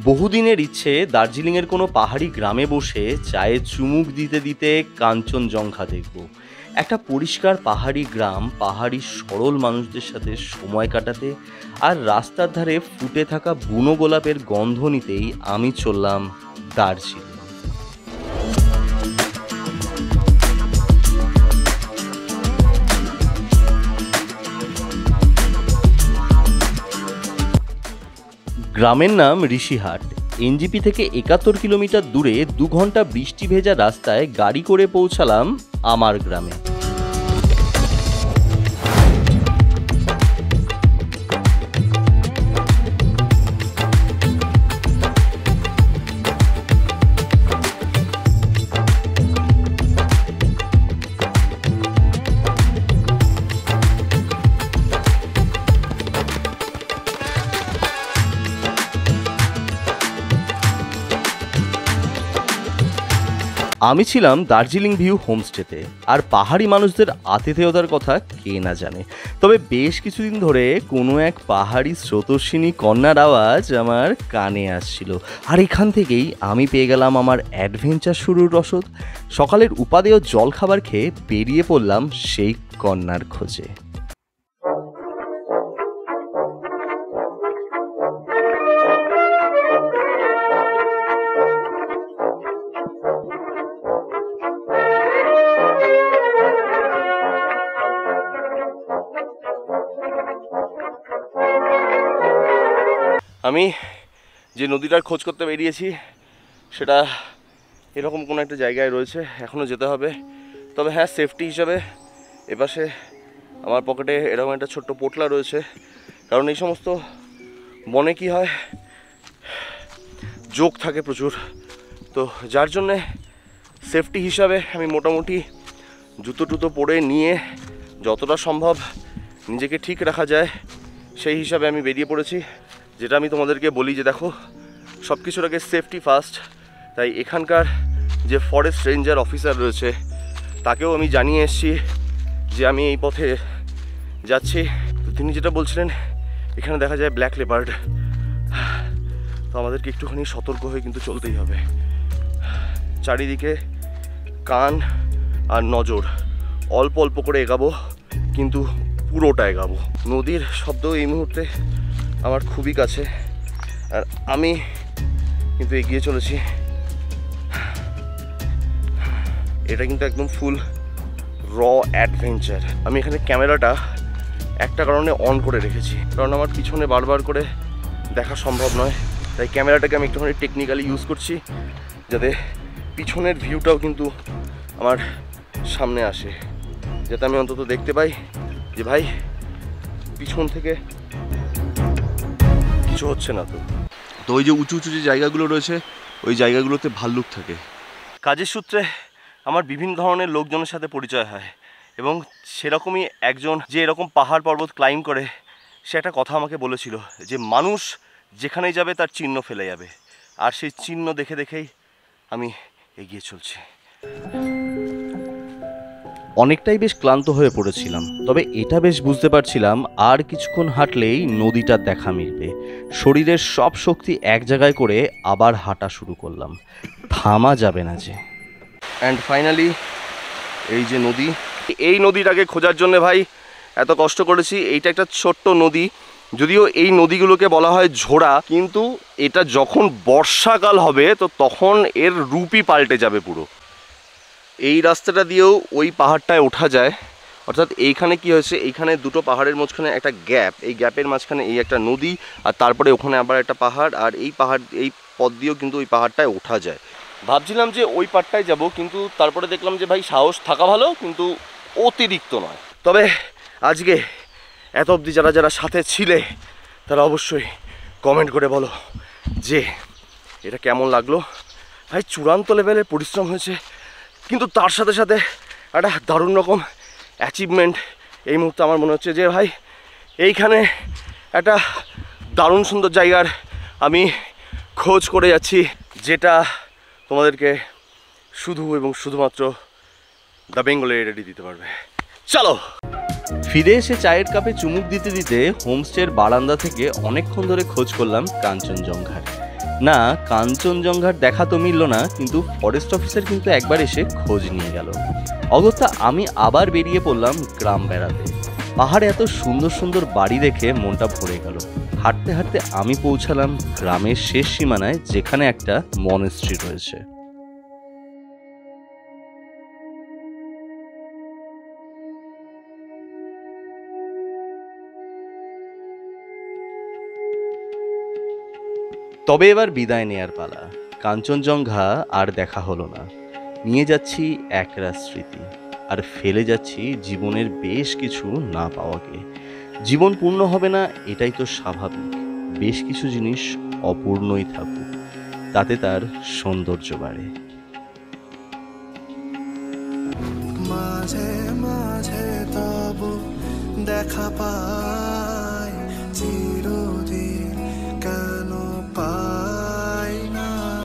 বহুদিনের ইচ্ছে দার্জিলিংয়ের কোনো পাহাড়ি গ্রামে বসে চায়ে চুমুক দিতে দিতে কাঞ্চনজঙ্ঘা দেখব। একটা পরিষ্কার পাহাড়ি গ্রাম, পাহাড়ি সরল মানুষদের সাথে সময় কাটাতে আর রাস্তার ধারে ফুটে থাকা বুনো গোলাপের গন্ধ নিতেই আমি চললাম দার্জিলিং। গ্রামের নাম ঋষিহাট। এনজিপি থেকে ৭১ কিলোমিটার দূরে ২ ঘন্টা বৃষ্টি ভেজা রাস্তায় গাড়ি করে পৌঁছালাম আমার গ্রামে। আমি ছিলাম দার্জিলিং ভিউ হোমস্টেতে, আর পাহাড়ি মানুষদের আতিথেয়তার কথা কে না জানে। তবে বেশ কিছুদিন ধরে কোনো এক পাহাড়ি স্রোতস্বিনী কন্যার আওয়াজ আমার কানে আসছিল, আর এখান থেকেই আমি পেয়ে গেলাম আমার অ্যাডভেঞ্চার শুরুর রসদ। সকালের উপাদেয় জলখাবার খেয়ে বেরিয়ে পড়লাম সেই কন্যার খোঁজে। আমি যে নদীটার খোঁজ করতে বেরিয়েছি সেটা এরকম কোনো একটা জায়গায় রয়েছে, এখনও যেতে হবে। তবে হ্যাঁ, সেফটি হিসাবে এপাশে আমার পকেটে এরকম একটা ছোট্ট পোটলা রয়েছে, কারণ এই সমস্ত বনে কি হয়, জোক থাকে প্রচুর, তো যার জন্যে সেফটি হিসাবে আমি মোটামুটি জুতো টুতো পরে নিয়ে যতটা সম্ভব নিজেকে ঠিক রাখা যায় সেই হিসাবে আমি বেরিয়ে পড়েছি। যেটা আমি তোমাদেরকে বলি যে দেখো, সব কিছুর আগে সেফটি ফার্স্ট। তাই এখানকার যে ফরেস্ট রেঞ্জার অফিসার রয়েছে তাকেও আমি জানিয়ে এসেছি যে আমি এই পথে যাচ্ছি। তো তিনি যেটা বলছিলেন, এখানে দেখা যায় ব্ল্যাক লেপার্ড, তো আমাদেরকে একটুখানি সতর্ক হয়ে কিন্তু চলতেই হবে। চারিদিকে কান আর নজর, অল্প অল্প করে এগাবো, কিন্তু পুরোটা এগাবো। নদীর শব্দ এই মুহূর্তে আমার খুবই কাছে, আর আমি কিন্তু এগিয়ে চলেছি। এটা কিন্তু একদম ফুল র অ্যাডভেঞ্চার। আমি এখানে ক্যামেরাটা একটা কারণে অন করে রেখেছি, কারণ আমার পিছনে বারবার করে দেখা সম্ভব নয়। তাই ক্যামেরাটাকে আমি একটুখানি টেকনিক্যালি ইউজ করছি, যাতে পিছনের ভিউটাও কিন্তু আমার সামনে আসে, যাতে আমি অন্তত দেখতে পাই যে ভাই পিছন থেকে কিছু হচ্ছে না। তো ওই যে উঁচু উঁচু যে জায়গাগুলো রয়েছে, ওই জায়গাগুলোতে ভাল্লুক থাকে। কাজের সূত্রে আমার বিভিন্ন ধরনের লোকজনের সাথে পরিচয় হয়, এবং সেরকমই একজন যে এরকম পাহাড় পর্বত ক্লাইম্ব করে, সে একটা কথা আমাকে বলেছিল যে মানুষ যেখানেই যাবে তার চিহ্ন ফেলে যাবে, আর সেই চিহ্ন দেখে দেখেই আমি এগিয়ে চলছি। অনেকটাই বেশ ক্লান্ত হয়ে পড়েছিলাম, তবে এটা বেশ বুঝতে পারছিলাম আর কিছুক্ষণ হাঁটলেই নদীটার দেখা মিলবে। শরীরের সব শক্তি এক জায়গায় করে আবার হাঁটা শুরু করলাম, থামা যাবে না যে। অ্যান্ড ফাইনালি এই যে নদী, এই নদীটাকে খোঁজার জন্য ভাই এত কষ্ট করেছি। এইটা একটা ছোট্ট নদী, যদিও এই নদীগুলোকে বলা হয় ঝোড়া, কিন্তু এটা যখন বর্ষাকাল হবে তো তখন এর রূপই পাল্টে যাবে পুরো। এই রাস্তাটা দিয়েও ওই পাহাড়টায় ওঠা যায়, অর্থাৎ এইখানে কি হয়েছে, এইখানে দুটো পাহাড়ের মাঝখানে একটা গ্যাপ, এই গ্যাপের মাঝখানে এই একটা নদী, আর তারপরে ওখানে আবার একটা পাহাড়, আর এই পথ দিয়েও কিন্তু ওই পাহাড়টায় ওঠা যায়। ভাবছিলাম যে ওই পাহাড়টায় যাব, কিন্তু তারপরে দেখলাম যে ভাই সাহস থাকা ভালো, কিন্তু অতিরিক্ত নয়। তবে আজকে এত অবধি যারা যারা সাথে ছিলে তারা অবশ্যই কমেন্ট করে বলো যে এটা কেমন লাগলো। ভাই চূড়ান্ত লেভেলের পরিশ্রম হয়েছে, কিন্তু তার সাথে সাথে একটা দারুণ রকম অ্যাচিভমেন্ট এই মুহূর্তে আমার মনে হচ্ছে যে ভাই এইখানে একটা দারুণ সুন্দর জায়গার আমি খোঁজ করে যাচ্ছি, যেটা তোমাদেরকে শুধু এবং শুধুমাত্র দ্য বেঙ্গলি রেডি দিতে পারবে। চলো। ফিরে এসে চায়ের কাপে চুমুক দিতে দিতে হোমস্টের বারান্দা থেকে অনেকক্ষণ ধরে খোঁজ করলাম কাঞ্চনজঙ্ঘার। না, কাঞ্চনজঙ্ঘার দেখা তো মিলল না, কিন্তু ফরেস্ট অফিসার কিন্তু একবার এসে খোঁজ নিয়ে গেল। অগত্যা আমি আবার বেরিয়ে পড়লাম গ্রাম বেড়াতে। পাহাড়ে এত সুন্দর সুন্দর বাড়ি দেখে মনটা ভরে গেল। হাঁটতে হাঁটতে আমি পৌঁছালাম গ্রামের শেষ সীমানায়, যেখানে একটা মনেস্ট্রি রয়েছে। তবে এবার বিদায় নেয়ার পালা। কাঞ্চনজঙ্ঘা আর দেখা হলো না। নিয়ে যাচ্ছি একরাশ স্মৃতি, আর ফেলে যাচ্ছি জীবনের বেশ কিছু না পাওয়াকে। জীবন পূর্ণ হবে না, এটাই তো স্বাভাবিক। বেশ কিছু জিনিস অপূর্ণই থাকুক, তাতে তার সৌন্দর্য বাড়ে। মাঝে মাঝে তবু দেখা পায়।